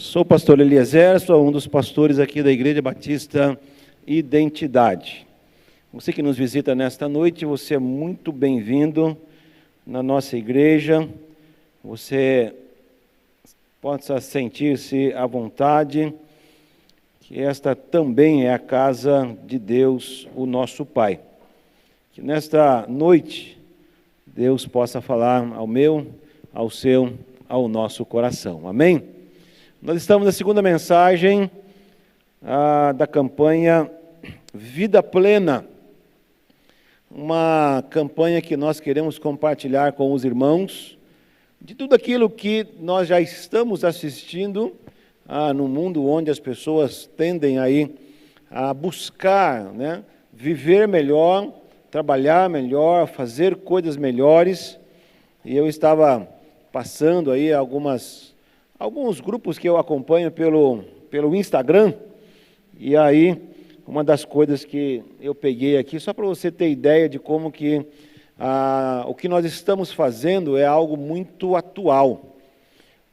Sou o pastor Eliezer, sou um dos pastores aqui da Igreja Batista Identidade. Você que nos visita nesta noite, você é muito bem-vindo na nossa igreja. Você possa sentir-se à vontade, que esta também é a casa de Deus, o nosso Pai. Que nesta noite, Deus possa falar ao meu, ao seu, ao nosso coração. Amém? Nós estamos na segunda mensagem da campanha Vida Plena, uma campanha que nós queremos compartilhar com os irmãos, de tudo aquilo que nós já estamos assistindo no mundo onde as pessoas tendem aí a buscar, viver melhor, trabalhar melhor, fazer coisas melhores. E eu estava passando aí alguns grupos que eu acompanho pelo Instagram, e aí uma das coisas que eu peguei aqui, só para você ter ideia de como que o que nós estamos fazendo é algo muito atual.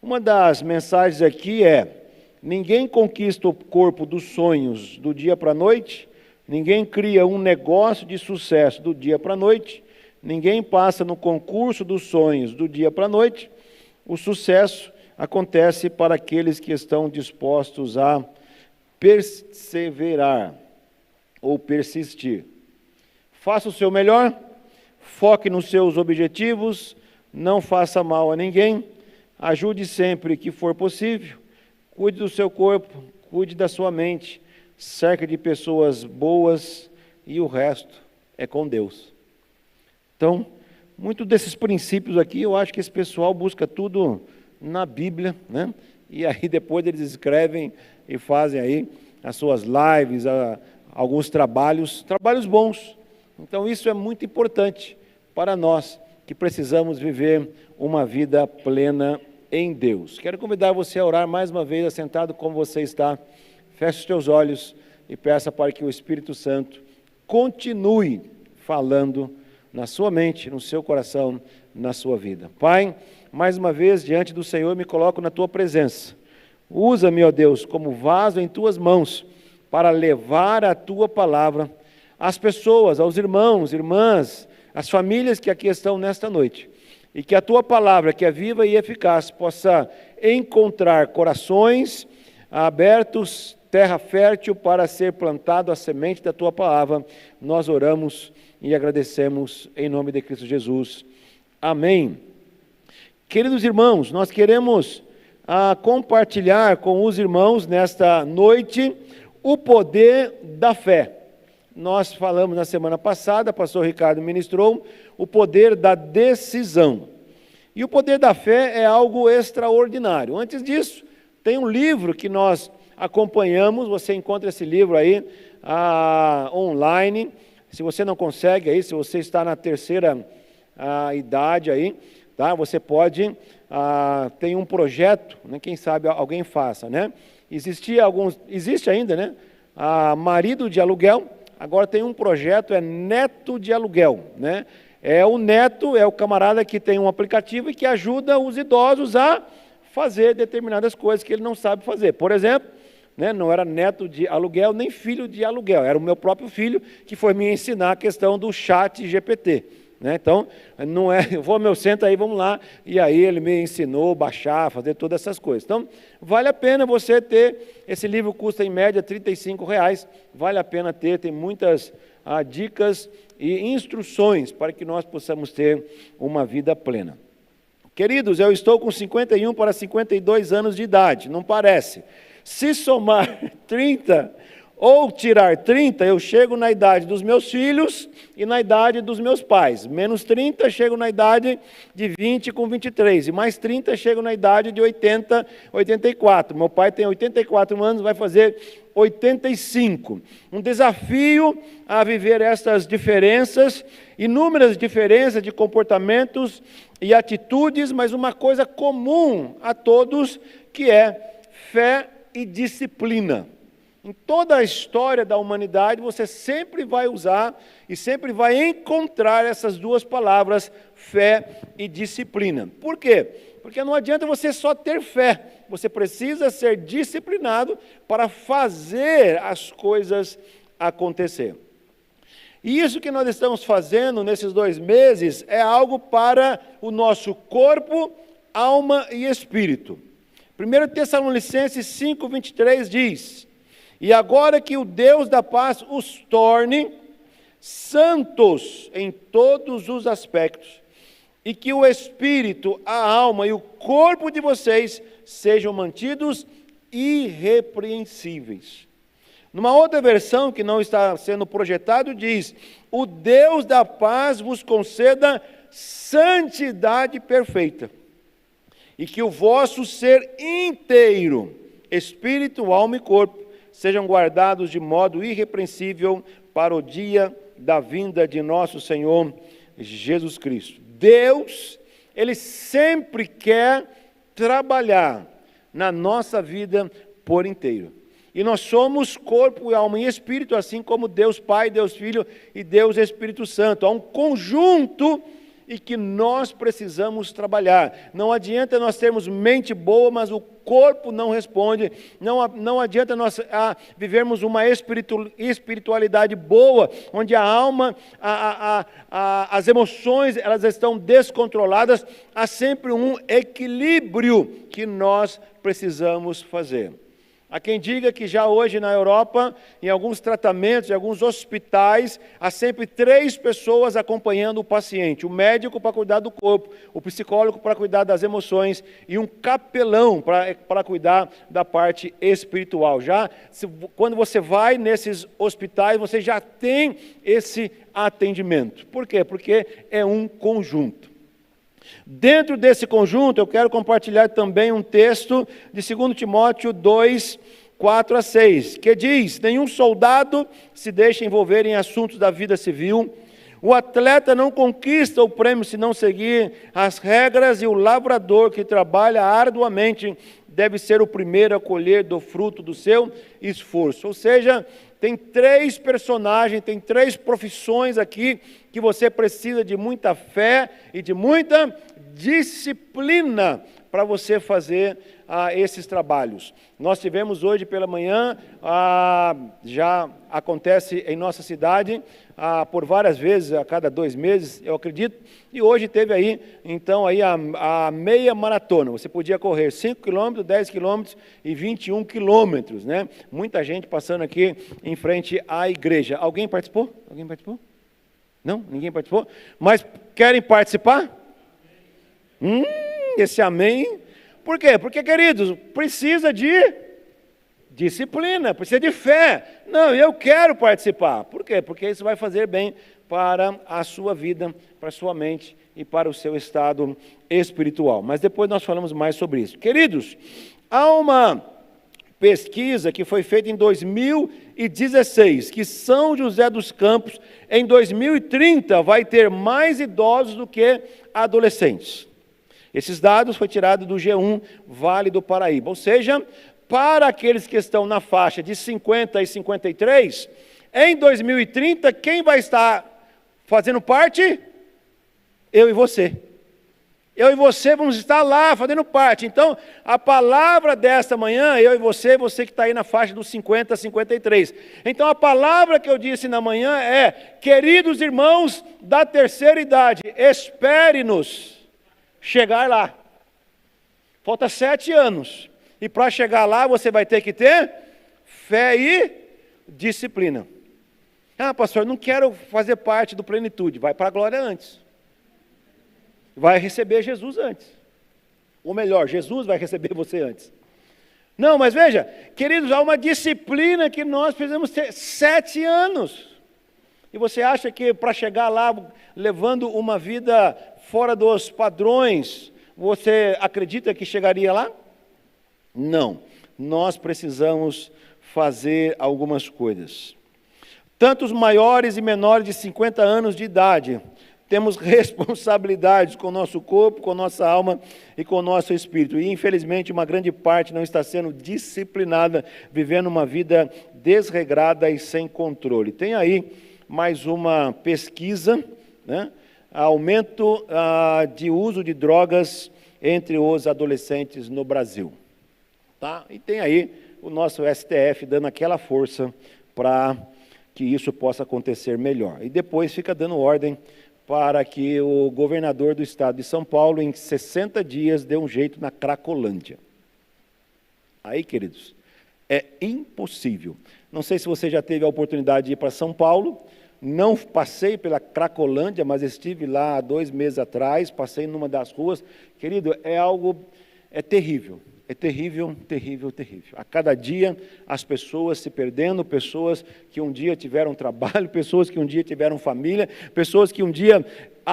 Uma das mensagens aqui é: ninguém conquista o corpo dos sonhos do dia para a noite, ninguém cria um negócio de sucesso do dia para a noite, ninguém passa no concurso dos sonhos do dia para a noite. O sucesso acontece para aqueles que estão dispostos a perseverar ou persistir. Faça o seu melhor, foque nos seus objetivos, não faça mal a ninguém, ajude sempre que for possível, cuide do seu corpo, cuide da sua mente, cerque de pessoas boas e o resto é com Deus. Então, muito desses princípios aqui, eu acho que esse pessoal busca tudo na Bíblia, E aí depois eles escrevem e fazem aí as suas lives, alguns trabalhos bons. Então isso é muito importante para nós que precisamos viver uma vida plena em Deus. Quero convidar você a orar mais uma vez, assentado como você está. Feche os teus olhos e peça para que o Espírito Santo continue falando na sua mente, no seu coração, na sua vida. Pai, mais uma vez, diante do Senhor, me coloco na Tua presença. Usa-me, ó Deus, como vaso em Tuas mãos, para levar a Tua palavra às pessoas, aos irmãos, irmãs, às famílias que aqui estão nesta noite. E que a Tua palavra, que é viva e eficaz, possa encontrar corações abertos, terra fértil para ser plantado a semente da Tua palavra. Nós oramos e agradecemos em nome de Cristo Jesus. Amém. Queridos irmãos, nós queremos compartilhar com os irmãos nesta noite o poder da fé. Nós falamos na semana passada, o pastor Ricardo ministrou, o poder da decisão. E o poder da fé é algo extraordinário. Antes disso, tem um livro que nós acompanhamos, você encontra esse livro aí online. Se você não consegue aí, se você está na terceira idade aí, você pode, tem um projeto, quem sabe alguém faça, existe ainda, marido de aluguel, agora tem um projeto, é neto de aluguel, o neto é o camarada que tem um aplicativo e que ajuda os idosos a fazer determinadas coisas que ele não sabe fazer. Por exemplo, não era neto de aluguel, nem filho de aluguel, era o meu próprio filho que foi me ensinar a questão do chat GPT. Então, não é, eu vou ao meu centro aí, vamos lá, e aí ele me ensinou a baixar, fazer todas essas coisas. Então, vale a pena você ter, esse livro custa em média R$35, vale a pena ter, tem muitas dicas e instruções para que nós possamos ter uma vida plena. Queridos, eu estou com 51 para 52 anos de idade, não parece? Se somar 30 ou tirar 30, eu chego na idade dos meus filhos e na idade dos meus pais. Menos 30, chego na idade de 20 com 23. E mais 30, chego na idade de 80, 84. Meu pai tem 84 anos, vai fazer 85. Um desafio a viver essas diferenças, inúmeras diferenças de comportamentos e atitudes, mas uma coisa comum a todos, que é fé e disciplina. Em toda a história da humanidade, você sempre vai usar e sempre vai encontrar essas duas palavras, fé e disciplina. Por quê? Porque não adianta você só ter fé, você precisa ser disciplinado para fazer as coisas acontecer. E isso que nós estamos fazendo nesses 2 meses é algo para o nosso corpo, alma e espírito. 1 Tessalonicenses 5:23 diz: e agora que o Deus da paz os torne santos em todos os aspectos, e que o espírito, a alma e o corpo de vocês sejam mantidos irrepreensíveis. Numa outra versão, que não está sendo projetado, diz: o Deus da paz vos conceda santidade perfeita, e que o vosso ser inteiro, espírito, alma e corpo, sejam guardados de modo irrepreensível para o dia da vinda de nosso Senhor Jesus Cristo. Deus, Ele sempre quer trabalhar na nossa vida por inteiro. E nós somos corpo, alma e espírito, assim como Deus Pai, Deus Filho e Deus Espírito Santo. Há um conjunto e que nós precisamos trabalhar. Não adianta nós termos mente boa, mas o corpo não responde. Não adianta nós vivermos uma espiritualidade boa, onde a alma, as emoções, elas estão descontroladas. Há sempre um equilíbrio que nós precisamos fazer. Há quem diga que já hoje na Europa, em alguns tratamentos, em alguns hospitais, há sempre 3 pessoas acompanhando o paciente: o médico para cuidar do corpo, o psicólogo para cuidar das emoções e um capelão para cuidar da parte espiritual. Quando você vai nesses hospitais, você já tem esse atendimento. Por quê? Porque é um conjunto. Dentro desse conjunto, eu quero compartilhar também um texto de 2 Timóteo 2, 4 a 6, que diz: nenhum soldado se deixa envolver em assuntos da vida civil, o atleta não conquista o prêmio se não seguir as regras, e o lavrador que trabalha arduamente deve ser o primeiro a colher do fruto do seu esforço. Ou seja, tem 3 personagens, tem 3 profissões aqui que você precisa de muita fé e de muita disciplina para você fazer esses trabalhos. Nós tivemos hoje pela manhã, já acontece em nossa cidade, por várias vezes, a cada 2 meses, eu acredito, e hoje teve aí, então, aí a meia maratona. Você podia correr 5 quilômetros, 10 quilômetros e 21 quilômetros, né? Muita gente passando aqui em frente à igreja. Alguém participou? Alguém participou? Não? Ninguém participou? Mas querem participar? Esse amém. Por quê? Porque, queridos, precisa de disciplina, precisa de fé. Não, eu quero participar. Por quê? Porque isso vai fazer bem para a sua vida, para a sua mente e para o seu estado espiritual. Mas depois nós falamos mais sobre isso. Queridos, há uma pesquisa que foi feita em 2016, que São José dos Campos, em 2030, vai ter mais idosos do que adolescentes. Esses dados foram tirados do G1 Vale do Paraíba. Ou seja, para aqueles que estão na faixa de 50 e 53, em 2030, quem vai estar fazendo parte? Eu e você. Eu e você vamos estar lá fazendo parte. Então, a palavra desta manhã, eu e você que está aí na faixa dos 50 a 53. Então, a palavra que eu disse na manhã é: queridos irmãos da terceira idade, espere-nos chegar lá. Falta 7 anos. E para chegar lá, você vai ter que ter fé e disciplina. Pastor, não quero fazer parte do plenitude. Vai para a glória antes. Vai receber Jesus antes. Ou melhor, Jesus vai receber você antes. Não, mas veja, queridos, há uma disciplina que nós precisamos ter 7 anos. E você acha que para chegar lá, levando uma vida fora dos padrões, você acredita que chegaria lá? Não. Nós precisamos fazer algumas coisas. Tanto os maiores e menores de 50 anos de idade temos responsabilidades com o nosso corpo, com a nossa alma e com o nosso espírito. E, infelizmente, uma grande parte não está sendo disciplinada, vivendo uma vida desregrada e sem controle. Tem aí mais uma pesquisa, né? Aumento de uso de drogas entre os adolescentes no Brasil. Tá? E tem aí o nosso STF dando aquela força para que isso possa acontecer melhor. E depois fica dando ordem para que o governador do estado de São Paulo, em 60 dias, dê um jeito na Cracolândia. Aí, queridos, é impossível. Não sei se você já teve a oportunidade de ir para São Paulo, não passei pela Cracolândia, mas estive lá há 2 meses atrás, passei numa das ruas. Querido, é terrível. É terrível, terrível, terrível. A cada dia, as pessoas se perdendo, pessoas que um dia tiveram trabalho, pessoas que um dia tiveram família, pessoas que um dia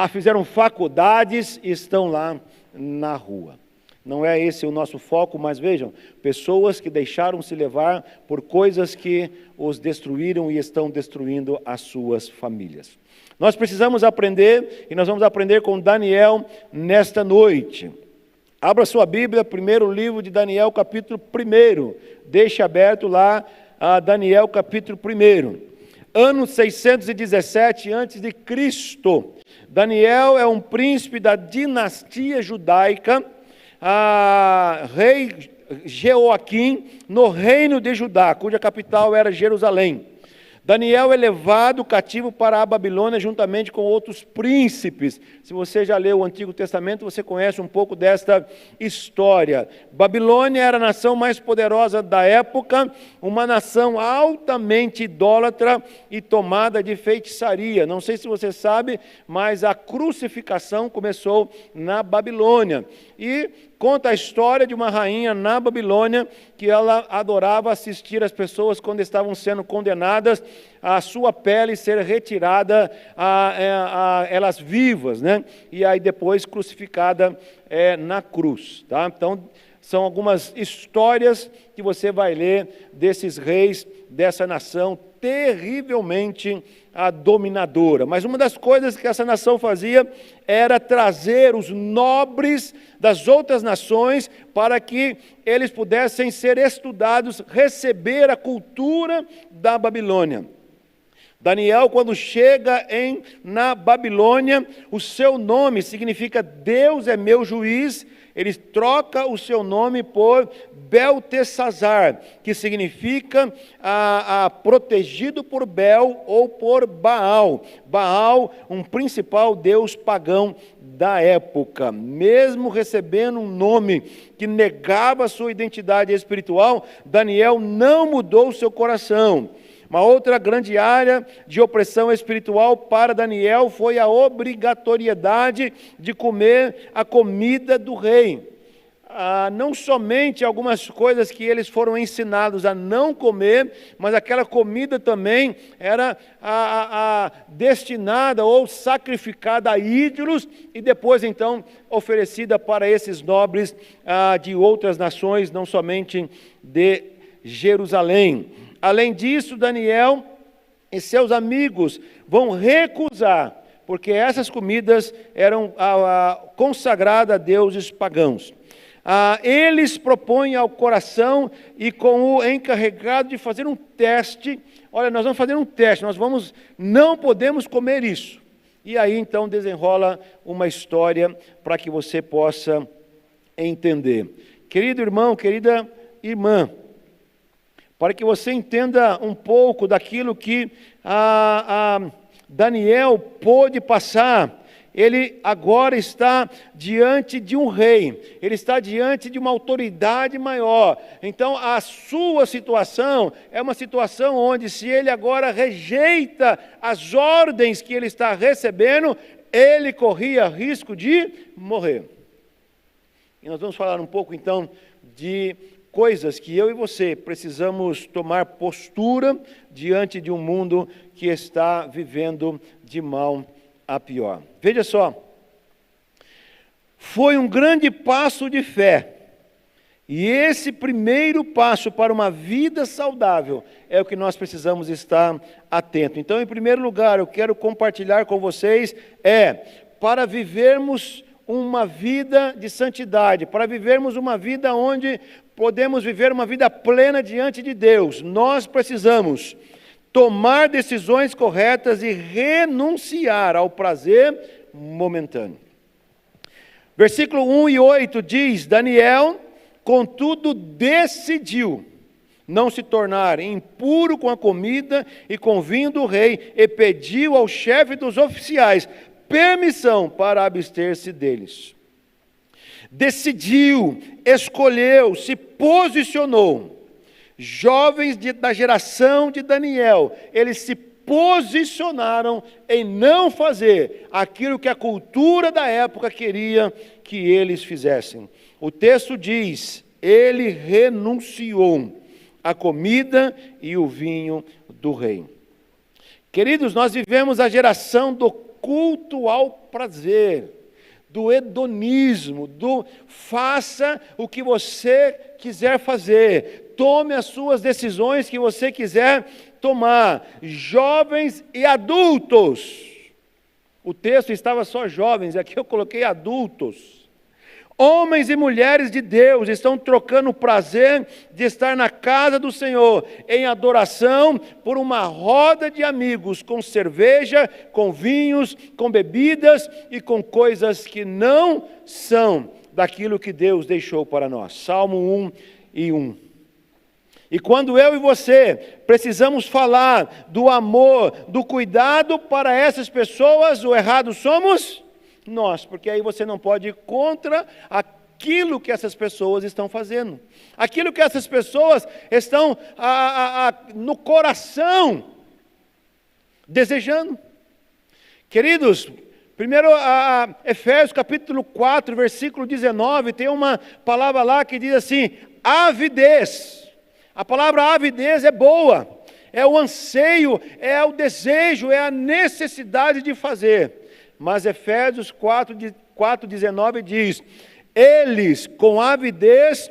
fizeram faculdades e estão lá na rua. Não é esse o nosso foco, mas vejam, pessoas que deixaram se levar por coisas que os destruíram e estão destruindo as suas famílias. Nós precisamos aprender, e nós vamos aprender com Daniel nesta noite. Abra sua Bíblia, primeiro livro de Daniel, capítulo 1. Deixe aberto lá a Daniel, capítulo 1. Ano 617 a.C. Daniel é um príncipe da dinastia judaica, rei Jeoaquim, no reino de Judá, cuja capital era Jerusalém. Daniel é levado cativo para a Babilônia juntamente com outros príncipes. Se você já leu o Antigo Testamento, você conhece um pouco desta história. Babilônia era a nação mais poderosa da época, uma nação altamente idólatra e tomada de feitiçaria. Não sei se você sabe, mas a crucificação começou na Babilônia. E conta a história de uma rainha na Babilônia que ela adorava assistir as pessoas quando estavam sendo condenadas, a sua pele ser retirada, elas vivas, né? E aí depois crucificada na cruz. Tá? Então, são algumas histórias que você vai ler desses reis, dessa nação terrivelmente dominadora. Mas uma das coisas que essa nação fazia era trazer os nobres das outras nações para que eles pudessem ser estudados, receber a cultura da Babilônia. Daniel, quando chega na Babilônia, o seu nome significa Deus é meu juiz. Ele troca o seu nome por Beltesazar, que significa protegido por Bel ou por Baal. Baal, um principal deus pagão da época. Mesmo recebendo um nome que negava a sua identidade espiritual, Daniel não mudou o seu coração. Uma outra grande área de opressão espiritual para Daniel foi a obrigatoriedade de comer a comida do rei. Não somente algumas coisas que eles foram ensinados a não comer, mas aquela comida também era destinada ou sacrificada a ídolos e depois então oferecida para esses nobres de outras nações, não somente de Jerusalém. Além disso, Daniel e seus amigos vão recusar, porque essas comidas eram consagradas a deuses pagãos. Eles propõem ao coração e com o encarregado de fazer um teste. Olha, nós vamos fazer um teste, não podemos comer isso. E aí então desenrola uma história para que você possa entender. Querido irmão, querida irmã, para que você entenda um pouco daquilo que Daniel pôde passar, ele agora está diante de um rei, ele está diante de uma autoridade maior. Então a sua situação é uma situação onde, se ele agora rejeita as ordens que ele está recebendo, ele corria risco de morrer. E nós vamos falar um pouco então de coisas que eu e você precisamos tomar postura diante de um mundo que está vivendo de mal a pior. Veja só, foi um grande passo de fé, e esse primeiro passo para uma vida saudável é o que nós precisamos estar atento. Então, em primeiro lugar, eu quero compartilhar com vocês para vivermos uma vida de santidade, para vivermos uma vida onde podemos viver uma vida plena diante de Deus, nós precisamos tomar decisões corretas e renunciar ao prazer momentâneo. Versículo 1 e 8 diz: Daniel, contudo, decidiu não se tornar impuro com a comida e com o vinho do rei, e pediu ao chefe dos oficiais permissão para abster-se deles. Decidiu, escolheu, se posicionou. Jovens da geração de Daniel, eles se posicionaram em não fazer aquilo que a cultura da época queria que eles fizessem. O texto diz: ele renunciou à comida e o vinho do rei. Queridos, nós vivemos a geração do culto ao prazer, do hedonismo, do faça o que você quiser fazer, tome as suas decisões que você quiser tomar. Jovens e adultos. O texto estava só jovens, aqui eu coloquei adultos. Homens e mulheres de Deus estão trocando o prazer de estar na casa do Senhor em adoração por uma roda de amigos, com cerveja, com vinhos, com bebidas e com coisas que não são daquilo que Deus deixou para nós. Salmo 1 e 1. E quando eu e você precisamos falar do amor, do cuidado para essas pessoas, o errado somos nós, porque aí você não pode ir contra aquilo que essas pessoas estão fazendo, aquilo que essas pessoas estão no coração desejando. Queridos, primeiro Efésios capítulo 4, versículo 19, tem uma palavra lá que diz assim: avidez. A palavra avidez é boa, é o anseio, é o desejo, é a necessidade de fazer. Mas Efésios 4,19 diz: eles com avidez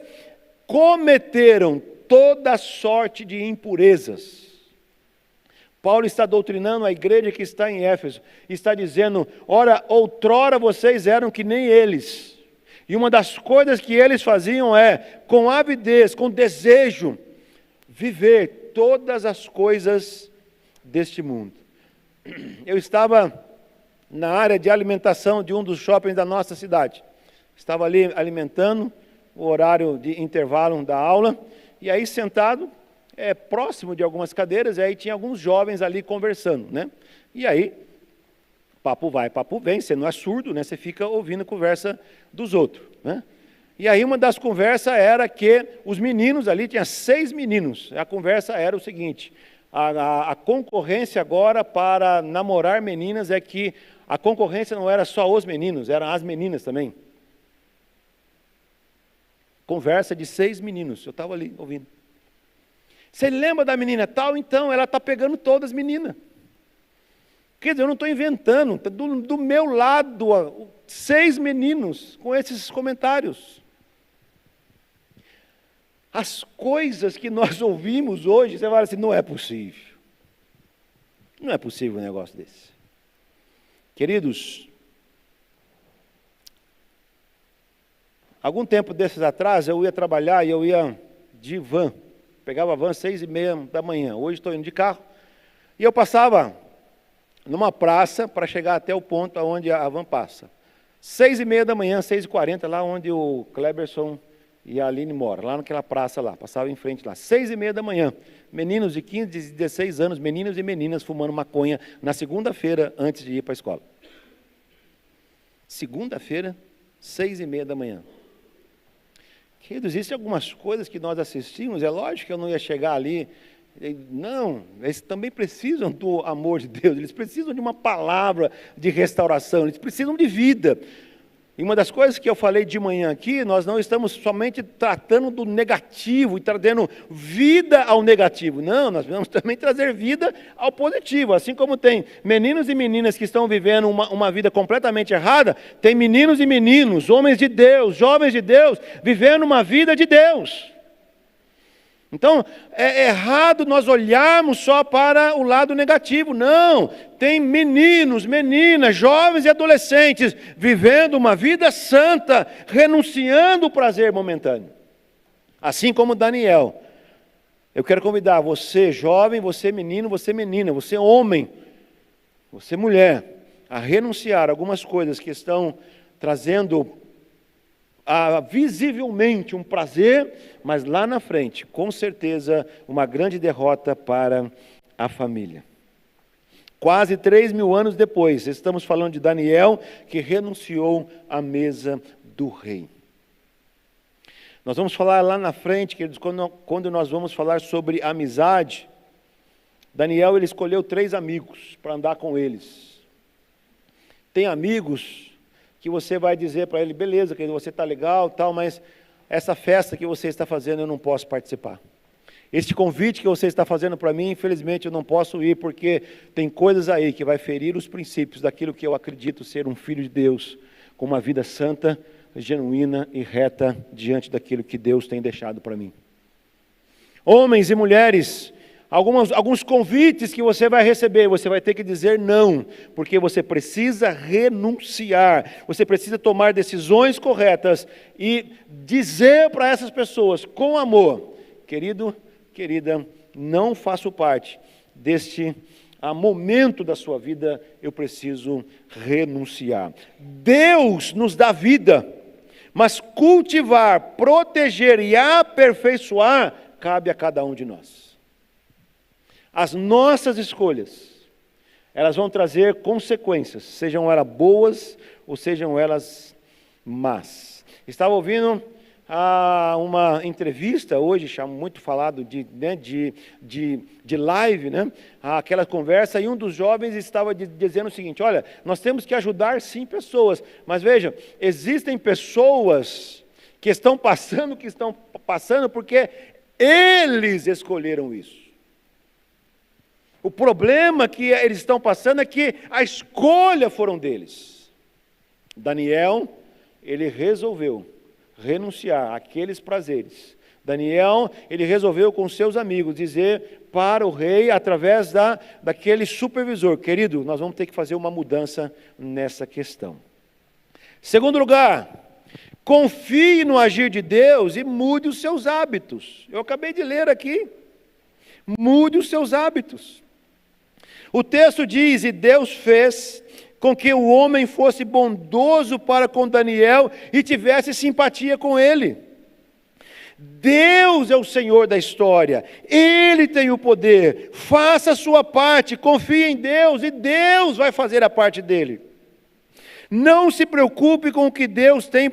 cometeram toda sorte de impurezas. Paulo está doutrinando a igreja que está em Éfeso, está dizendo: ora, outrora vocês eram que nem eles, e uma das coisas que eles faziam é, com avidez, com desejo, viver todas as coisas deste mundo. Eu estava na área de alimentação de um dos shoppings da nossa cidade. Estava ali alimentando, o horário de intervalo da aula, e aí sentado, próximo de algumas cadeiras, e aí tinha alguns jovens ali conversando, né? E aí, papo vai, papo vem, você não é surdo, né? Você fica ouvindo a conversa dos outros, né? E aí uma das conversas era que os meninos ali, tinha 6 meninos, a conversa era o seguinte: a concorrência agora para namorar meninas é que a concorrência não era só os meninos, eram as meninas também. Conversa de 6 meninos, eu estava ali ouvindo. Você lembra da menina tal? Então, ela está pegando todas as meninas. Quer dizer, eu não estou inventando, tá do meu lado, 6 meninos com esses comentários. As coisas que nós ouvimos hoje, você fala assim: não é possível. Não é possível um negócio desse. Queridos, algum tempo desses atrás, eu ia trabalhar e eu ia de van. Pegava a van às 6h30 da manhã. Hoje estou indo de carro. E eu passava numa praça para chegar até o ponto onde a van passa. 6h30 da manhã, 6h40, lá onde o Kleberson e a Aline moram, lá naquela praça lá. Passava em frente lá. 6h30 da manhã. Meninos de 15, 16 anos, meninos e meninas fumando maconha na segunda-feira antes de ir para a escola. Segunda-feira, 6h30 da manhã. Queridos, existem algumas coisas que nós assistimos, é lógico que eu não ia chegar ali. Não, eles também precisam do amor de Deus, eles precisam de uma palavra de restauração, eles precisam de vida. E uma das coisas que eu falei de manhã aqui, nós não estamos somente tratando do negativo e trazendo vida ao negativo. Não, nós vamos também trazer vida ao positivo. Assim como tem meninos e meninas que estão vivendo uma vida completamente errada, tem meninos e meninos, homens de Deus, jovens de Deus, vivendo uma vida de Deus. Então, é errado nós olharmos só para o lado negativo. Não, tem meninos, meninas, jovens e adolescentes vivendo uma vida santa, renunciando o prazer momentâneo. Assim como Daniel. Eu quero convidar você, jovem, você menino, você menina, você homem, você mulher, a renunciar a algumas coisas que estão trazendo visivelmente um prazer, mas lá na frente, com certeza, uma grande derrota para a família. Quase 3.000 anos depois, estamos falando de Daniel, que renunciou à mesa do rei. Nós vamos falar lá na frente, queridos, quando nós vamos falar sobre amizade, Daniel ele escolheu 3 amigos para andar com eles. Tem amigos que você vai dizer para ele, beleza, querido, você está legal, tal, mas essa festa que você está fazendo eu não posso participar. Este convite que você está fazendo para mim, infelizmente eu não posso ir, porque tem coisas aí que vai ferir os princípios daquilo que eu acredito ser um filho de Deus, com uma vida santa, genuína e reta diante daquilo que Deus tem deixado para mim. Homens e mulheres, alguns convites que você vai receber, você vai ter que dizer não, porque você precisa renunciar, você precisa tomar decisões corretas e dizer para essas pessoas com amor, querido, querida, não faço parte deste momento da sua vida, eu preciso renunciar. Deus nos dá vida, mas cultivar, proteger e aperfeiçoar cabe a cada um de nós. As nossas escolhas, elas vão trazer consequências, sejam elas boas ou sejam elas más. Estava ouvindo uma entrevista hoje, muito falado de live, né? Aquela conversa, e um dos jovens estava dizendo o seguinte, olha, nós temos que ajudar sim pessoas, mas veja, existem pessoas que estão passando porque eles escolheram isso. O problema que eles estão passando é que a escolha foram deles. Daniel, ele resolveu renunciar àqueles prazeres. Daniel, ele resolveu com seus amigos dizer para o rei, através daquele supervisor, querido, nós vamos ter que fazer uma mudança nessa questão. Segundo lugar, confie no agir de Deus e mude os seus hábitos. Eu acabei de ler aqui. Mude os seus hábitos. O texto diz, e Deus fez com que o homem fosse bondoso para com Daniel e tivesse simpatia com ele. Deus é o Senhor da história, Ele tem o poder, faça a sua parte, confie em Deus e Deus vai fazer a parte dele. Não se preocupe com o que Deus tem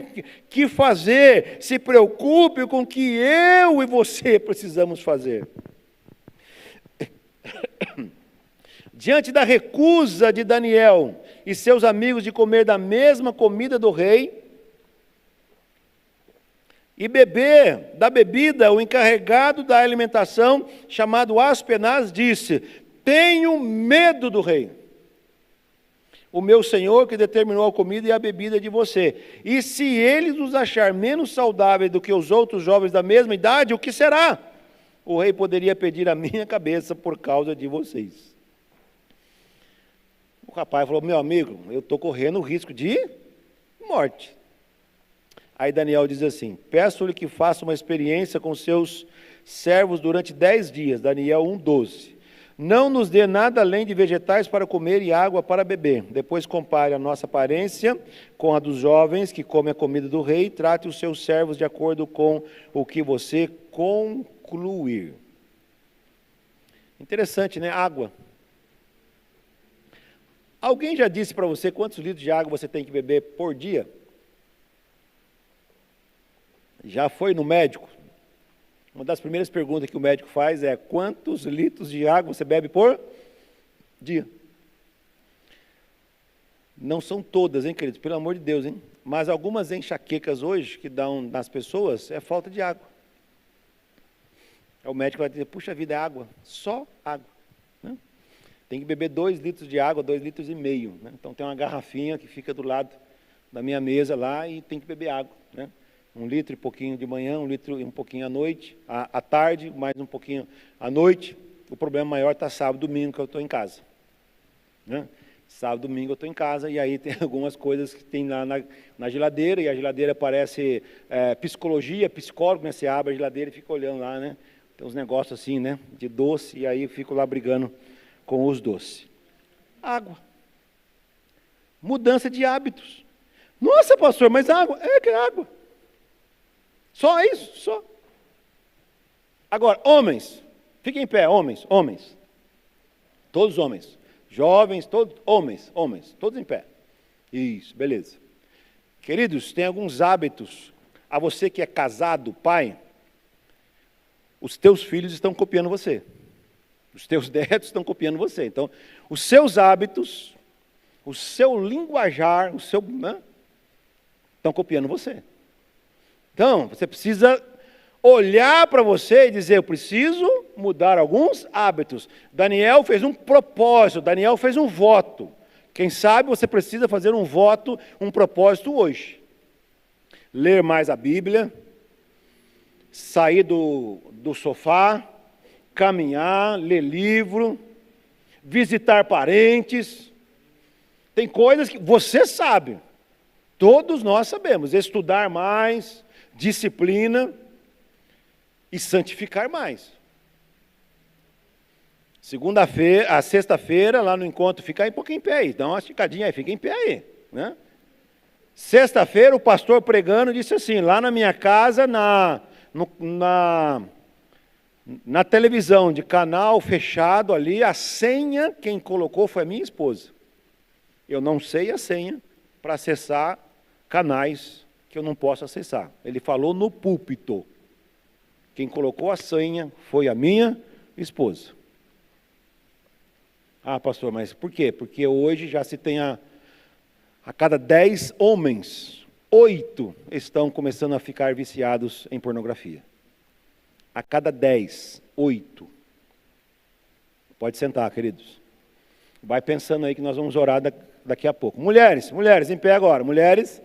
que fazer, se preocupe com o que eu e você precisamos fazer. Diante da recusa de Daniel e seus amigos de comer da mesma comida do rei e beber da bebida, o encarregado da alimentação, chamado Aspenaz, disse, tenho medo do rei, o meu senhor que determinou a comida e a bebida de você, e se ele nos achar menos saudáveis do que os outros jovens da mesma idade, o que será? O rei poderia pedir a minha cabeça por causa de vocês. O rapaz falou, meu amigo, eu estou correndo o risco de morte. Aí Daniel diz assim, peço-lhe que faça uma experiência com seus servos durante 10 dias, Daniel 1:12. Não nos dê nada além de vegetais para comer e água para beber. Depois compare a nossa aparência com a dos jovens que comem a comida do rei, e trate os seus servos de acordo com o que você concluir. Interessante, né? Água. Alguém já disse para você quantos litros de água você tem que beber por dia? Já foi no médico? Uma das primeiras perguntas que o médico faz é, quantos litros de água você bebe por dia? Não são todas, hein, queridos? Pelo amor de Deus, hein? Mas algumas enxaquecas hoje que dão nas pessoas é falta de água. O médico vai dizer, puxa vida, é água, só água. Né? Tem que beber 2 litros de água, 2,5 litros. Né? Então tem uma garrafinha que fica do lado da minha mesa lá e tem que beber água. Né? 1 litro e pouquinho de manhã, 1 litro e um pouquinho à noite, à tarde, mais um pouquinho à noite. O problema maior está sábado e domingo, que eu estou em casa. Né? Sábado e domingo eu estou em casa, e aí tem algumas coisas que tem lá na geladeira, e a geladeira parece psicologia, psicólogo, né? Você abre a geladeira e fica olhando lá, né? Tem uns negócios assim, né? De doce, e aí eu fico lá brigando com os doces. Água. Mudança de hábitos. Nossa, pastor, mas água? É que é água. Só isso, só. Agora, homens, fiquem em pé, homens. Todos homens. Jovens, todos homens, todos em pé. Isso, beleza. Queridos, tem alguns hábitos. A você que é casado, pai, os teus filhos estão copiando você. Os teus netos estão copiando você. Então, os seus hábitos, o seu linguajar, estão copiando você. Então, você precisa olhar para você e dizer, eu preciso mudar alguns hábitos. Daniel fez um propósito, Daniel fez um voto. Quem sabe você precisa fazer um voto, um propósito hoje. Ler mais a Bíblia, sair do sofá, caminhar, ler livro, visitar parentes. Tem coisas que você sabe, todos nós sabemos, estudar mais, disciplina e santificar mais. A sexta-feira, lá no encontro, fica um pouquinho em pé aí, dá uma esticadinha aí, fica em pé aí, né? Sexta-feira, o pastor pregando disse assim, lá na minha casa, na televisão de canal fechado ali, a senha, quem colocou foi a minha esposa. Eu não sei a senha para acessar canais que eu não posso acessar. Ele falou no púlpito. Quem colocou a senha foi a minha esposa. Ah, pastor, mas por quê? Porque hoje já se tem a cada 10 homens, 8 estão começando a ficar viciados em pornografia. A cada 10, 8. Pode sentar, queridos. Vai pensando aí que nós vamos orar daqui a pouco. Mulheres em pé agora. Mulheres,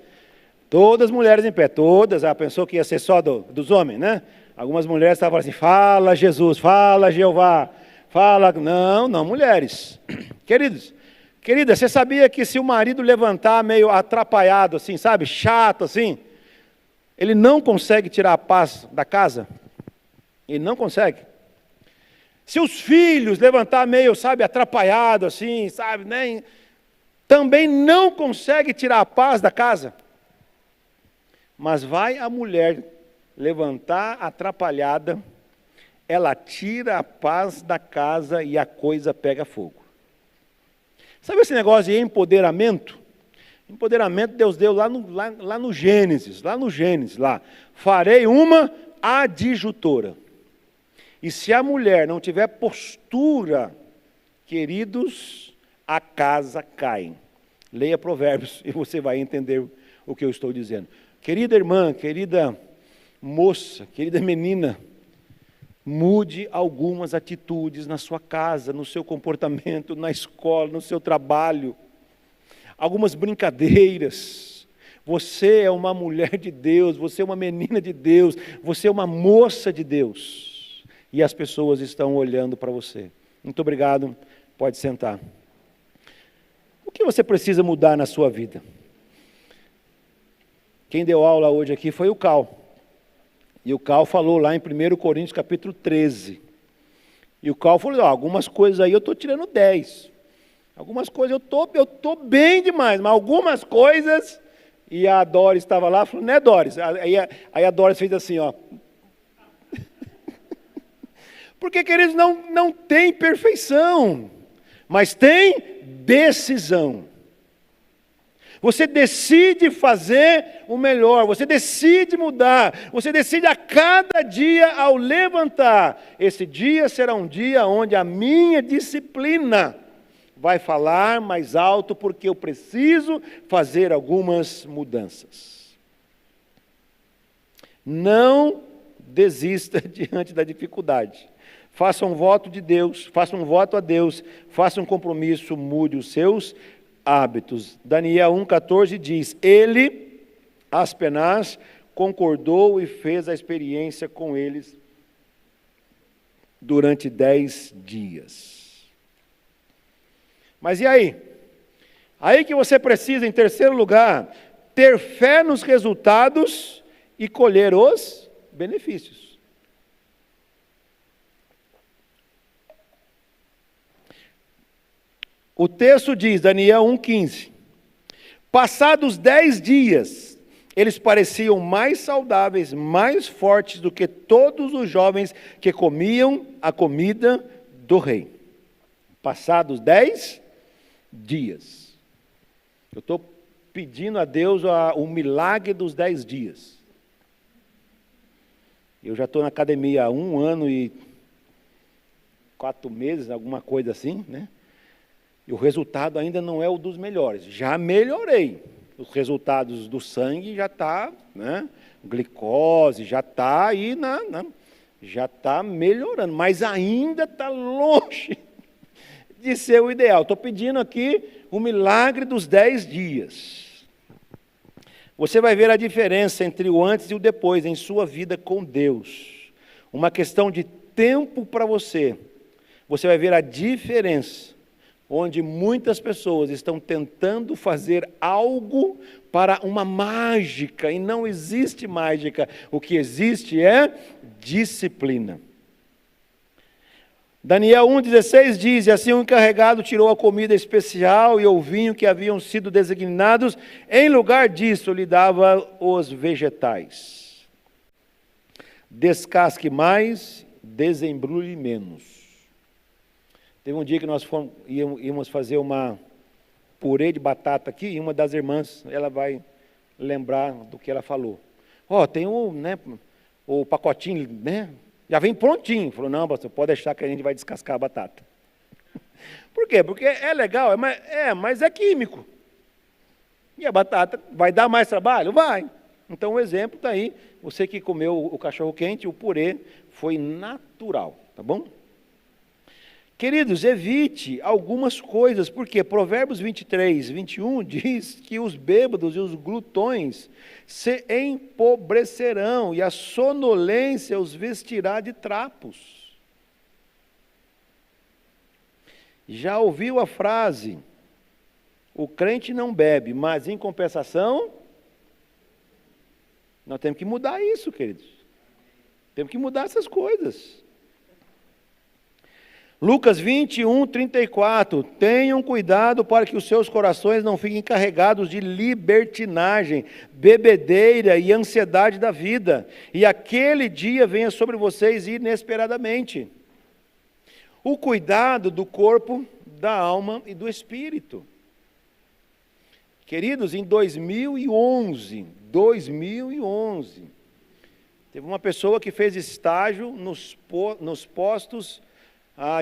todas mulheres em pé. Todas. Pensou que ia ser só dos homens, né? Algumas mulheres estavam assim, fala Jesus, fala Jeová, fala... Não, mulheres. Querida, você sabia que se o marido levantar meio atrapalhado assim, sabe, chato assim, ele não consegue tirar a paz da casa? Ele não consegue. Se os filhos levantar meio, sabe, atrapalhado assim, sabe, né, também não consegue tirar a paz da casa. Mas vai a mulher levantar atrapalhada, ela tira a paz da casa e a coisa pega fogo. Sabe esse negócio de empoderamento? Empoderamento Deus deu lá no Gênesis, farei uma adjutora. E se a mulher não tiver postura, queridos, a casa cai. Leia Provérbios e você vai entender o que eu estou dizendo. Querida irmã, querida moça, querida menina, mude algumas atitudes na sua casa, no seu comportamento, na escola, no seu trabalho. Algumas brincadeiras. Você é uma mulher de Deus, você é uma menina de Deus, você é uma moça de Deus. E as pessoas estão olhando para você. Muito obrigado, pode sentar. O que você precisa mudar na sua vida? Quem deu aula hoje aqui foi o Cal. E o Cal falou lá em 1 Coríntios capítulo 13. E o Cal falou, algumas coisas aí eu estou tirando 10. Algumas coisas eu estou bem demais, mas algumas coisas... E a Doris estava lá, falou, né Doris? Aí a Doris fez assim, ó. Porque, queridos, não tem perfeição, mas tem decisão. Você decide fazer o melhor, você decide mudar, você decide a cada dia ao levantar. Esse dia será um dia onde a minha disciplina vai falar mais alto, porque eu preciso fazer algumas mudanças. Não desista diante da dificuldade. Faça um voto de Deus, faça um voto a Deus, faça um compromisso, mude os seus hábitos. Daniel 1,14 diz, ele, Aspenaz, concordou e fez a experiência com eles durante 10 dias. Mas e aí? Aí que você precisa, em terceiro lugar, ter fé nos resultados e colher os benefícios. O texto diz, Daniel 1,15, passados 10 dias, Eles pareciam mais saudáveis, mais fortes do que todos os jovens que comiam a comida do rei. Passados 10 dias. Eu estou pedindo a Deus o milagre dos 10 dias. Eu já estou na academia há 1 ano e 4 meses, alguma coisa assim, né? E o resultado ainda não é o dos melhores. Já melhorei. Os resultados do sangue já está, né? Glicose, já está aí, já está melhorando. Mas ainda está longe de ser o ideal. Estou pedindo aqui o milagre dos 10 dias. Você vai ver a diferença entre o antes e o depois em sua vida com Deus. Uma questão de tempo para você. Você vai ver a diferença, onde muitas pessoas estão tentando fazer algo para uma mágica, e não existe mágica. O que existe é disciplina. Daniel 1,16 diz: e assim o encarregado tirou a comida especial e o vinho que haviam sido designados, em lugar disso lhe dava os vegetais. Descasque mais, desembrulhe menos. Teve um dia que nós íamos fazer uma purê de batata aqui, e uma das irmãs, ela vai lembrar do que ela falou. Tem o pacotinho, né? Já vem prontinho. Falou, não, pastor, pode deixar que a gente vai descascar a batata. Por quê? Porque é legal, mas é químico. E a batata vai dar mais trabalho? Vai. Então o exemplo está aí. Você que comeu o cachorro quente, o purê foi natural, tá bom? Queridos, evite algumas coisas, porque Provérbios 23, 21 diz que os bêbados e os glutões se empobrecerão, e a sonolência os vestirá de trapos. Já ouviu a frase, o crente não bebe, mas em compensação, nós temos que mudar isso, queridos. Temos que mudar essas coisas. Lucas 21, 34, tenham cuidado para que os seus corações não fiquem carregados de libertinagem, bebedeira e ansiedade da vida, e aquele dia venha sobre vocês inesperadamente. O cuidado do corpo, da alma e do espírito. Queridos, em 2011, teve uma pessoa que fez estágio nos postos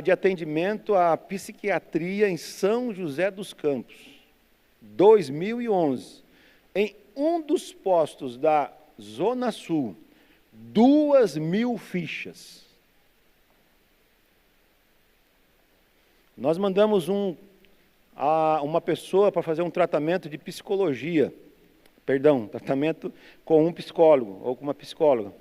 de atendimento à psiquiatria em São José dos Campos, 2011, em um dos postos da Zona Sul, 2.000 fichas. Nós mandamos uma pessoa para fazer um tratamento de psicologia, tratamento com um psicólogo ou com uma psicóloga.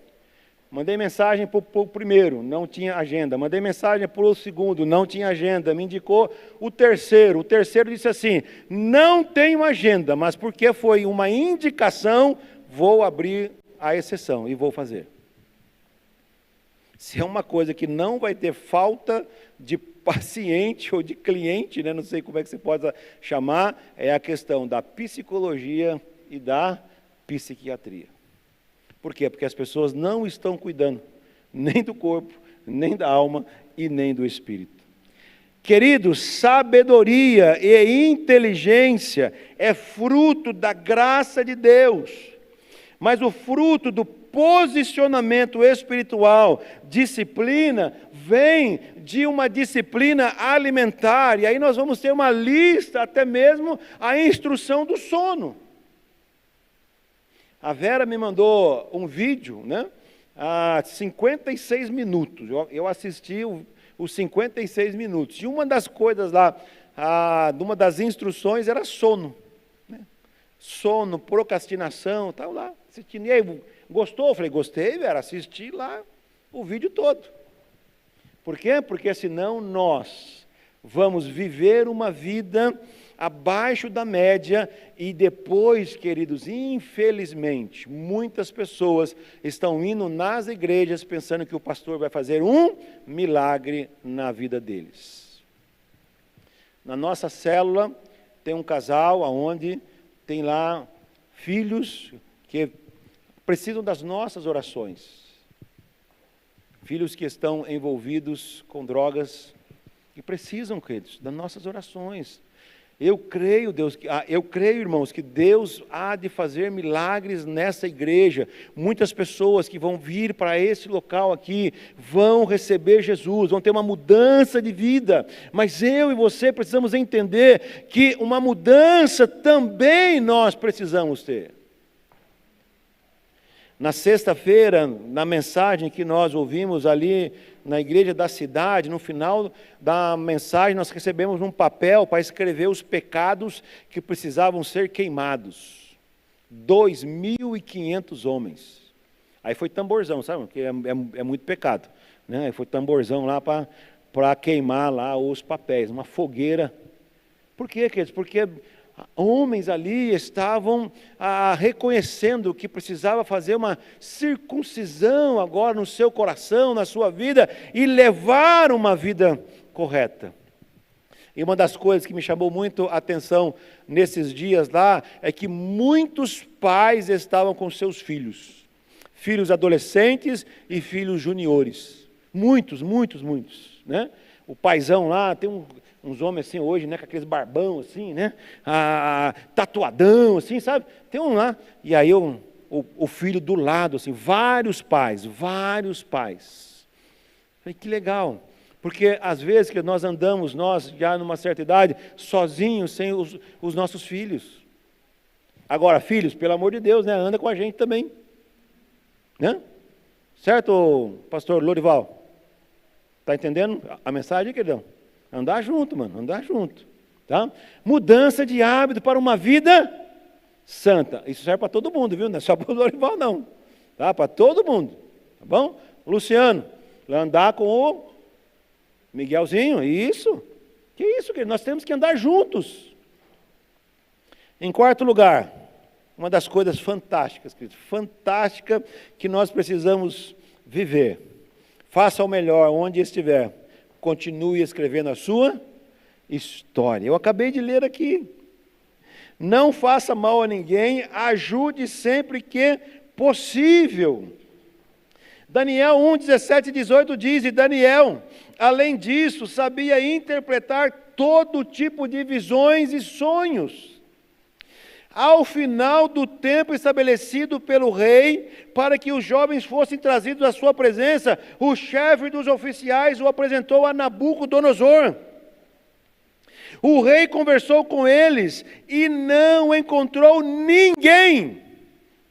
Mandei mensagem para o primeiro, não tinha agenda. Mandei mensagem para o segundo, não tinha agenda. Me indicou o terceiro. O terceiro disse assim, não tenho agenda, mas porque foi uma indicação, vou abrir a exceção e vou fazer. Se é uma coisa que não vai ter falta de paciente ou de cliente, né? Não sei como é que você pode chamar, é a questão da psicologia e da psiquiatria. Por quê? Porque as pessoas não estão cuidando nem do corpo, nem da alma e nem do espírito. Queridos, sabedoria e inteligência é fruto da graça de Deus, mas o fruto do posicionamento espiritual, disciplina, vem de uma disciplina alimentar, e aí nós vamos ter uma lista, até mesmo a instrução do sono. A Vera me mandou um vídeo, né? 56 minutos. Eu assisti os 56 minutos. E uma das coisas lá, uma das instruções era sono. Né? Sono, procrastinação, estava lá assistindo. E aí, gostou? Eu falei, gostei, Vera, assisti lá o vídeo todo. Por quê? Porque senão nós vamos viver uma vida abaixo da média e depois, queridos, infelizmente, muitas pessoas estão indo nas igrejas pensando que o pastor vai fazer um milagre na vida deles. Na nossa célula tem um casal onde tem lá filhos que precisam das nossas orações. Filhos que estão envolvidos com drogas e precisam, queridos, das nossas orações. Eu creio, irmãos, que Deus há de fazer milagres nessa igreja. Muitas pessoas que vão vir para esse local aqui vão receber Jesus, vão ter uma mudança de vida. Mas eu e você precisamos entender que uma mudança também nós precisamos ter. Na sexta-feira, na mensagem que nós ouvimos ali na igreja da cidade, no final da mensagem nós recebemos um papel para escrever os pecados que precisavam ser queimados. 2.500 homens. Aí foi tamborzão, sabe? Porque é muito pecado, né? Aí foi tamborzão lá para queimar lá os papéis, uma fogueira. Por quê, queridos? Porque homens ali estavam reconhecendo que precisava fazer uma circuncisão agora no seu coração, na sua vida, e levar uma vida correta. E uma das coisas que me chamou muito a atenção nesses dias lá, é que muitos pais estavam com seus filhos adolescentes e filhos juniores. Muitos, né? O paizão lá, tem uns homens assim hoje, né, com aqueles barbão assim, né, tatuadão assim, sabe, tem um lá, e aí o filho do lado, assim, vários pais, falei, que legal, porque às vezes que nós andamos, nós já numa certa idade, sozinhos, sem os nossos filhos. Agora, filhos, pelo amor de Deus, né, anda com a gente também, né, certo, pastor Lorival? Está entendendo a mensagem, queridão? Andar junto, mano, andar junto. Tá? Mudança de hábito para uma vida santa. Isso serve para todo mundo, viu? Não é só para o Lorival, não. Tá? Para todo mundo. Tá bom? Luciano, andar com o Miguelzinho. Isso. Que isso, querido? Nós temos que andar juntos. Em quarto lugar, uma das coisas fantásticas, querido, fantástica que nós precisamos viver. Faça o melhor onde estiver. Continue escrevendo a sua história. Eu acabei de ler aqui. Não faça mal a ninguém, ajude sempre que possível. Daniel 1, 17 e 18 diz, e Daniel, além disso, sabia interpretar todo tipo de visões e sonhos. Ao final do tempo estabelecido pelo rei, para que os jovens fossem trazidos à sua presença, o chefe dos oficiais o apresentou a Nabucodonosor. O rei conversou com eles e não encontrou ninguém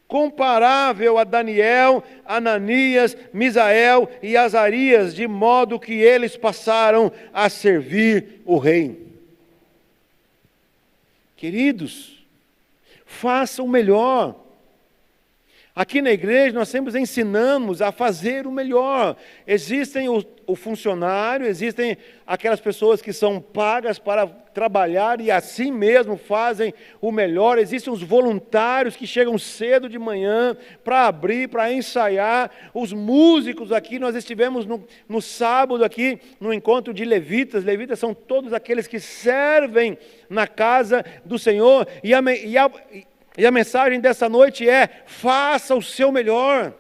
comparável a Daniel, Ananias, Misael e Azarias, de modo que eles passaram a servir o rei. Queridos, faça o melhor. Aqui na igreja nós sempre ensinamos a fazer o melhor. Existem o funcionário, existem aquelas pessoas que são pagas para trabalhar e assim mesmo fazem o melhor. Existem os voluntários que chegam cedo de manhã para abrir, para ensaiar. Os músicos aqui, nós estivemos no sábado aqui, no encontro de levitas. Levitas são todos aqueles que servem na casa do Senhor. E a mensagem dessa noite é, faça o seu melhor.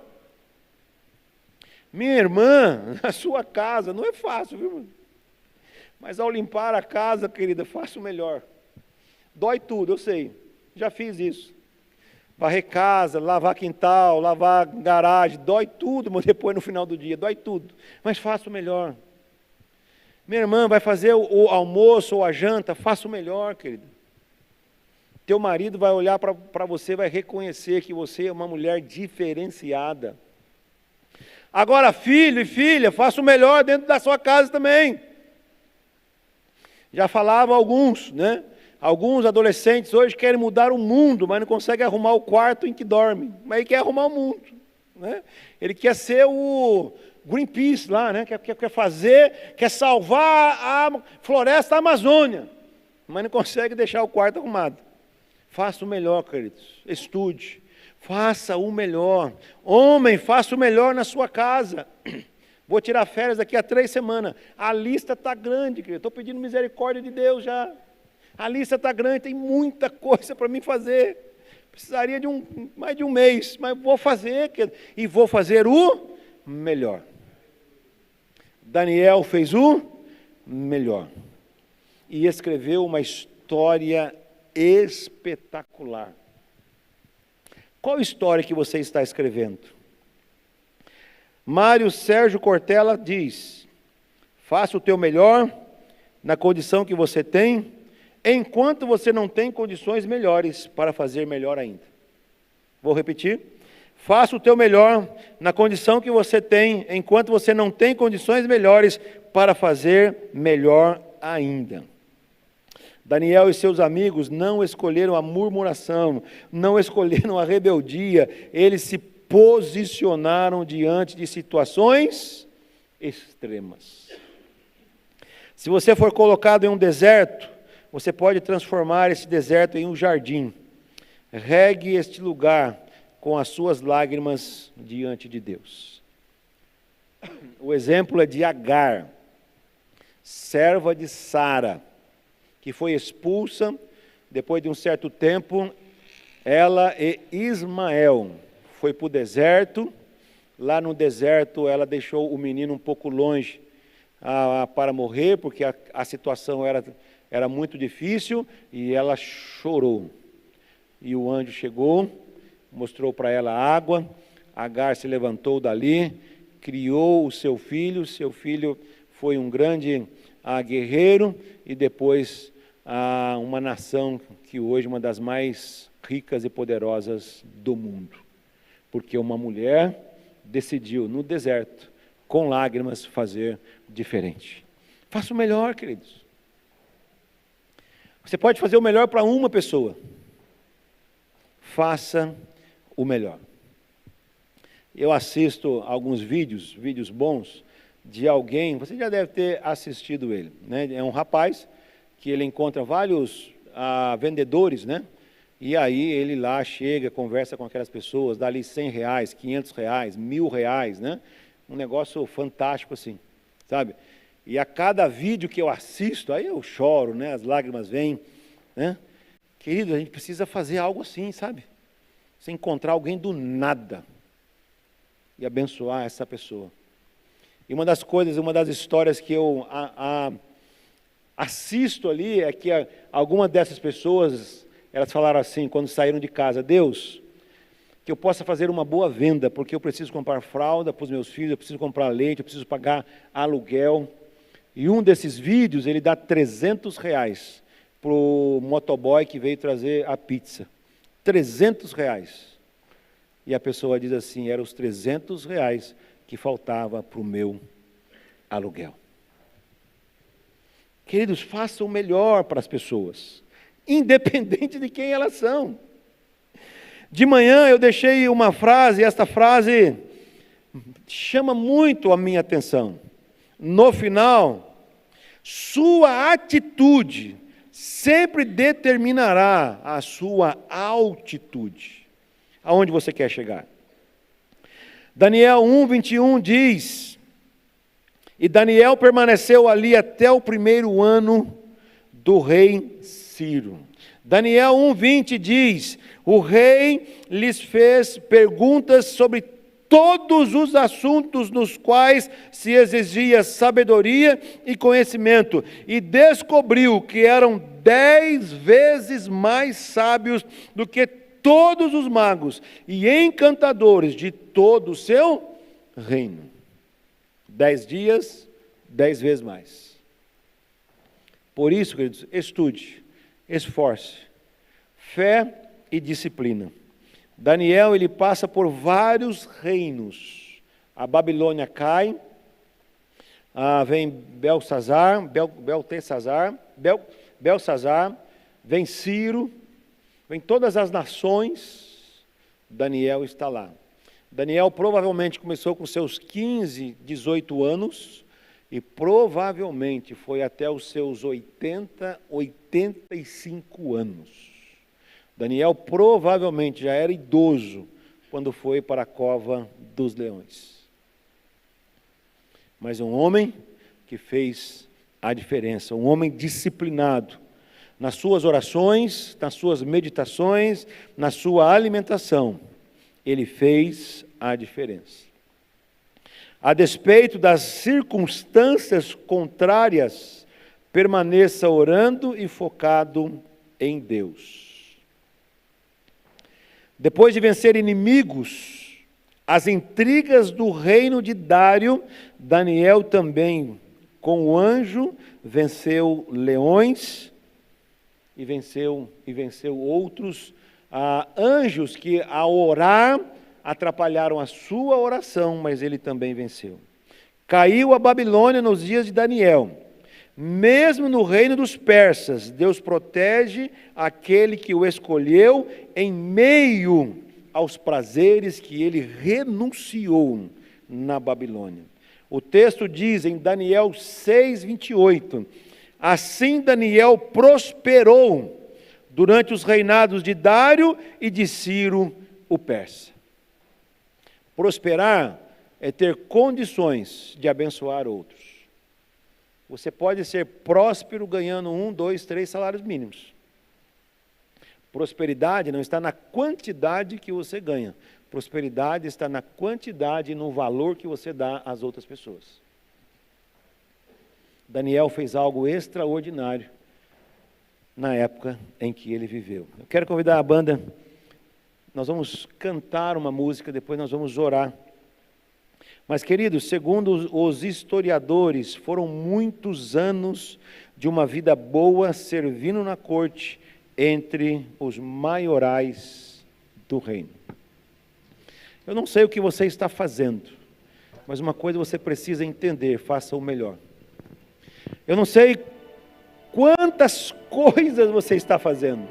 Minha irmã, na sua casa, não é fácil, viu? Mas ao limpar a casa, querida, faça o melhor. Dói tudo, eu sei, já fiz isso. Varrer casa, lavar quintal, lavar garagem, dói tudo, mas depois no final do dia, dói tudo. Mas faça o melhor. Minha irmã, vai fazer o almoço ou a janta, faça o melhor, querida. Teu marido vai olhar para você, vai reconhecer que você é uma mulher diferenciada. Agora, filho e filha, faça o melhor dentro da sua casa também. Já falava alguns, né? Alguns adolescentes hoje querem mudar o mundo, mas não conseguem arrumar o quarto em que dorme. Mas ele quer arrumar o mundo, né? Ele quer ser o Greenpeace lá, né? Quer salvar a floresta da Amazônia, mas não consegue deixar o quarto arrumado. Faça o melhor, queridos. Estude. Faça o melhor. Homem, faça o melhor na sua casa. Vou tirar férias daqui a 3 semanas. A lista está grande, querido. Estou pedindo misericórdia de Deus já. A lista está grande, tem muita coisa para mim fazer. Precisaria de mais de um mês, mas vou fazer, e vou fazer o melhor. Daniel fez o melhor. E escreveu uma história espetacular. Qual história que você está escrevendo? Mário Sérgio Cortella diz: faça o teu melhor na condição que você tem, enquanto você não tem condições melhores para fazer melhor ainda. Vou repetir. Faça o teu melhor na condição que você tem, enquanto você não tem condições melhores para fazer melhor ainda. Daniel e seus amigos não escolheram a murmuração, não escolheram a rebeldia, eles se posicionaram diante de situações extremas. Se você for colocado em um deserto, você pode transformar esse deserto em um jardim. Regue este lugar com as suas lágrimas diante de Deus. O exemplo é de Agar, serva de Sara, que foi expulsa. Depois de um certo tempo, ela e Ismael foi para o deserto. Lá no deserto ela deixou o menino um pouco longe para morrer, porque a situação era muito difícil, e ela chorou. E o anjo chegou, mostrou para ela água. Agar se levantou dali, criou o seu filho foi um grande guerreiro, e depois uma nação que hoje é uma das mais ricas e poderosas do mundo, porque uma mulher decidiu no deserto, com lágrimas, fazer diferente. Faça o melhor, queridos. Você pode fazer o melhor para uma pessoa. Faça o melhor. Eu assisto alguns vídeos bons de alguém, você já deve ter assistido ele, né? É um rapaz que ele encontra vários vendedores, né? E aí ele lá chega, conversa com aquelas pessoas, dá ali R$100, R$500, R$1.000, né? Um negócio fantástico assim, sabe? E a cada vídeo que eu assisto, aí eu choro, né? As lágrimas vêm, né? Querido, a gente precisa fazer algo assim, sabe? Você encontrar alguém do nada e abençoar essa pessoa. E uma das histórias que eu assisto ali é que algumas dessas pessoas, elas falaram assim, quando saíram de casa: Deus, que eu possa fazer uma boa venda, porque eu preciso comprar fralda para os meus filhos, eu preciso comprar leite, eu preciso pagar aluguel. E um desses vídeos, ele dá R$300 para o motoboy que veio trazer a pizza. R$300. E a pessoa diz assim: eram os R$300 que faltava para o meu aluguel. Queridos, façam o melhor para as pessoas, independente de quem elas são. De manhã eu deixei uma frase, e esta frase chama muito a minha atenção. No final, sua atitude sempre determinará a sua altitude. Aonde você quer chegar? Daniel 1:21 diz: e Daniel permaneceu ali até o primeiro ano do rei Ciro. Daniel 1:20 diz: o rei lhes fez perguntas sobre todos os assuntos nos quais se exigia sabedoria e conhecimento, e descobriu que eram 10 vezes mais sábios do que todos os magos e encantadores de todo o seu reino. 10 dias, 10 vezes mais. Por isso, queridos, estude, esforce, fé e disciplina. Daniel, ele passa por vários reinos. A Babilônia cai, vem Belsazar, vem Ciro, vem todas as nações. Daniel está lá. Daniel provavelmente começou com seus 15, 18 anos, e provavelmente foi até os seus 80, 85 anos. Daniel provavelmente já era idoso quando foi para a cova dos leões. Mas um homem que fez a diferença, um homem disciplinado. nas suas orações, nas suas meditações, na sua alimentação. Ele fez a diferença. A despeito das circunstâncias contrárias, permaneça orando e focado em Deus. Depois de vencer inimigos, as intrigas do reino de Dário, Daniel também, com o anjo, venceu leões e venceu outros anjos que, ao orar, atrapalharam a sua oração, mas ele também venceu. Caiu a Babilônia nos dias de Daniel. Mesmo no reino dos persas, Deus protege aquele que o escolheu em meio aos prazeres que ele renunciou na Babilônia. O texto diz em Daniel 6:28, assim Daniel prosperou durante os reinados de Dário e de Ciro o persa. Prosperar é ter condições de abençoar outros. Você pode ser próspero ganhando 1, 2, 3 salários mínimos. Prosperidade não está na quantidade que você ganha. Prosperidade está na quantidade e no valor que você dá às outras pessoas. Daniel fez algo extraordinário na época em que ele viveu. Eu quero convidar a banda, nós vamos cantar uma música, depois nós vamos orar. Mas, queridos, segundo os historiadores, foram muitos anos de uma vida boa servindo na corte entre os maiorais do reino. Eu não sei o que você está fazendo, mas uma coisa você precisa entender, faça o melhor. Eu não sei quantas coisas você está fazendo.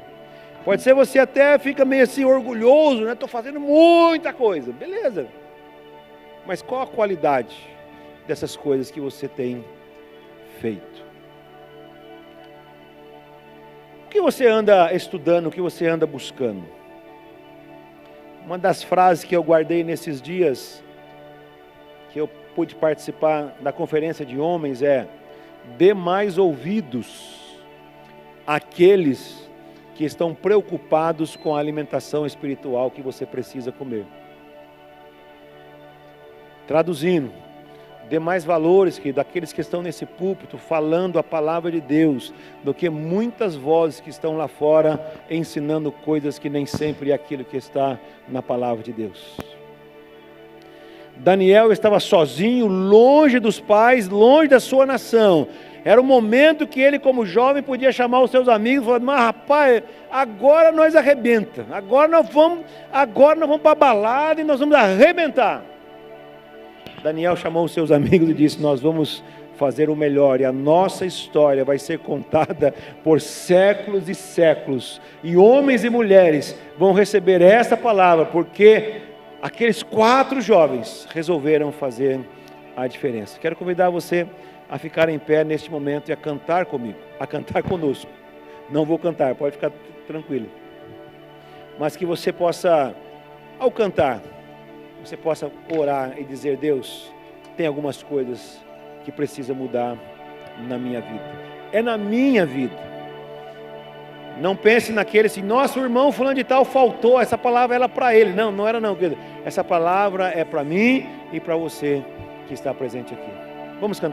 Pode ser você até fica meio assim orgulhoso, né? Estou fazendo muita coisa, beleza. Mas qual a qualidade dessas coisas que você tem feito? O que você anda estudando, o que você anda buscando? Uma das frases que eu guardei nesses dias, que eu pude participar da conferência de homens, é: dê mais ouvidos àqueles que estão preocupados com a alimentação espiritual que você precisa comer. Traduzindo, dê mais valores daqueles que estão nesse púlpito falando a palavra de Deus, do que muitas vozes que estão lá fora ensinando coisas que nem sempre é aquilo que está na palavra de Deus. Daniel estava sozinho, longe dos pais, longe da sua nação. Era o momento que ele, como jovem, podia chamar os seus amigos e falar: mas rapaz, agora nós arrebenta, agora nós vamos para a balada e nós vamos arrebentar. Daniel chamou os seus amigos e disse: nós vamos fazer o melhor, e a nossa história vai ser contada por séculos e séculos, e homens e mulheres vão receber essa palavra, porque aqueles 4 jovens resolveram fazer a diferença. Quero convidar você a ficar em pé neste momento e a cantar comigo, a cantar conosco. Não vou cantar, pode ficar tranquilo, mas que você possa, ao cantar, você possa orar e dizer: Deus, tem algumas coisas que precisa mudar na minha vida. É na minha vida. Não pense naquele assim: nosso irmão fulano de tal faltou, essa palavra era para ele. Não, não era não, querido. Essa palavra é para mim e para você que está presente aqui. Vamos cantar?